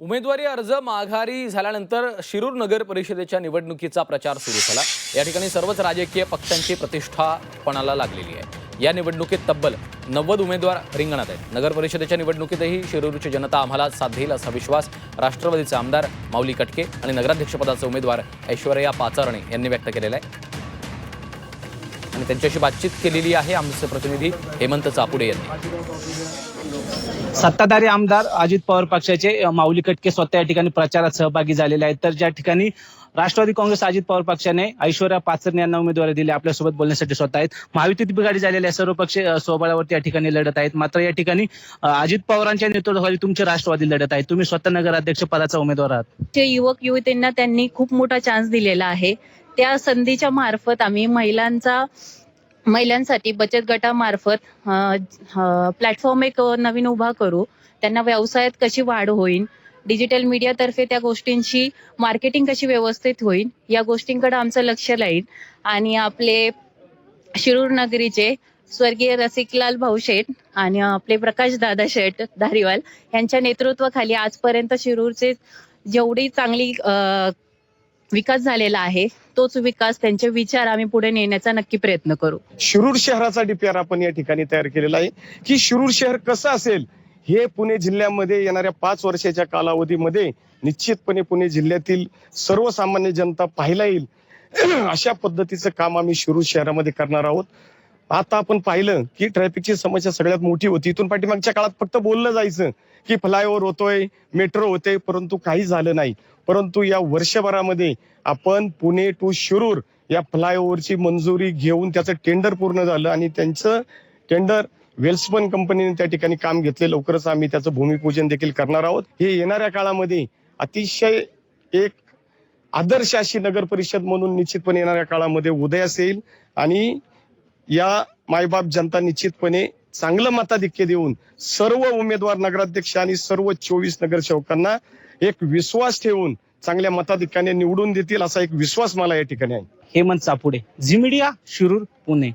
उमेदवारी अर्ज माघारी झाल्यानंतर शिरूर नगर परिषदेच्या निवडणुकीचा प्रचार सुरू झाला। या ठिकाणी सर्वच राजकीय पक्षांची प्रतिष्ठा पणाला लागलेली आहे। या निवडणुकीत तब्बल 90 उमेदवार रिंगणात आहेत। नगर परिषदेच्या निवडणुकीतही शिरूरची जनता आम्हाला साथ देईल असा विश्वास राष्ट्रवादीचे आमदार माऊली कटके आणि नगराध्यक्षपदाचे उमेदवार ऐश्वर्या पाचारणे यांनी व्यक्त केलेला आहे आणि त्यांच्याशी बातचीत केलेली आहे आमचे प्रतिनिधी हेमंत चापुडे यांनी। सत्ताधारी आमदार अजित पवार पक्षाचे माऊली कटके स्वतः या ठिकाणी प्रचारात सहभागी झालेले आहेत। तर ज्या ठिकाणी राष्ट्रवादी काँग्रेस अजित पवार पक्षाने ऐश्वर्या पाचरणे यांना उमेदवारी दिली, आपल्यासोबत बोलण्यासाठी स्वतः आहेत। महायुतीत बिघाडी झालेल्या सर्व पक्ष स्वबळावरती या ठिकाणी लढत आहेत। मात्र या ठिकाणी अजित पवारांच्या नेतृत्वाखाली तुमचे राष्ट्रवादी लढत आहे, तुम्ही स्वतः नगराध्यक्ष पदाचा उमेदवार आहात। जे युवक युवतींना त्यांनी खूप मोठा चान्स दिलेला आहे, त्या संधीच्या मार्फत आम्ही महिलांसाठी बचत गटामार्फत प्लॅटफॉर्म एक नवीन उभा करू, त्यांना व्यवसायात कशी वाढ होईल, डिजिटल मीडियातर्फे त्या गोष्टींची मार्केटिंग कशी व्यवस्थित होईल या गोष्टींकडे आमचं लक्ष राहील। आणि आपले शिरूर नगरीचे स्वर्गीय रसिकलाल भाऊ शेठ आणि आपले प्रकाश दादा शेठ धारीवाल यांच्या नेतृत्वाखाली आजपर्यंत शिरूरचे जेवढी चांगली विकास झालेला आहे तोच विकास, त्यांचे विचार आम्ही पुढे नेण्याचा नक्की प्रयत्न करू। शिरूर शहराचा डीपीआर आपण या ठिकाणी तयार केलेला आहे की शिरूर शहर कसं असेल हे पुणे जिल्ह्यामध्ये येणाऱ्या 5 वर्षाच्या कालावधीमध्ये निश्चितपणे पुणे जिल्ह्यातील सर्वसामान्य जनता पाहायला येईल अशा पद्धतीचं काम आम्ही शिरूर शहरामध्ये करणार आहोत। आता आपण पाहिलं की ट्रॅफिकची समस्या सगळ्यात मोठी होती। इथून पाठीमागच्या काळात फक्त बोललं जायचं की फ्लायओव्हर होतोय, मेट्रो होते, परंतु काही झालं नाही। परंतु या वर्षभरामध्ये आपण पुणे टू शिरूर या फ्लायओव्हरची मंजुरी घेऊन त्याचं टेंडर पूर्ण झालं आणि त्यांचं टेंडर वेल्सपन कंपनीने त्या ठिकाणी काम घेतले। लवकरच आम्ही त्याचं भूमिपूजन देखील करणार आहोत। हे येणाऱ्या काळामध्ये अतिशय एक आदर्श अशी नगर परिषद म्हणून निश्चितपणे येणाऱ्या काळामध्ये उदयास येईल आणि या मायबाप जनता निश्चितपणे चांगलं मताधिक्य देऊन सर्व उमेदवार नगराध्यक्ष आणि सर्व 24 नगरसेवकांना एक विश्वास ठेवून चांगल्या मताधिक्याने निवडून देतील असा एक विश्वास मला या ठिकाणी आहे। हेमंत चापुडे, झी मीडिया, शिरूर, पुणे।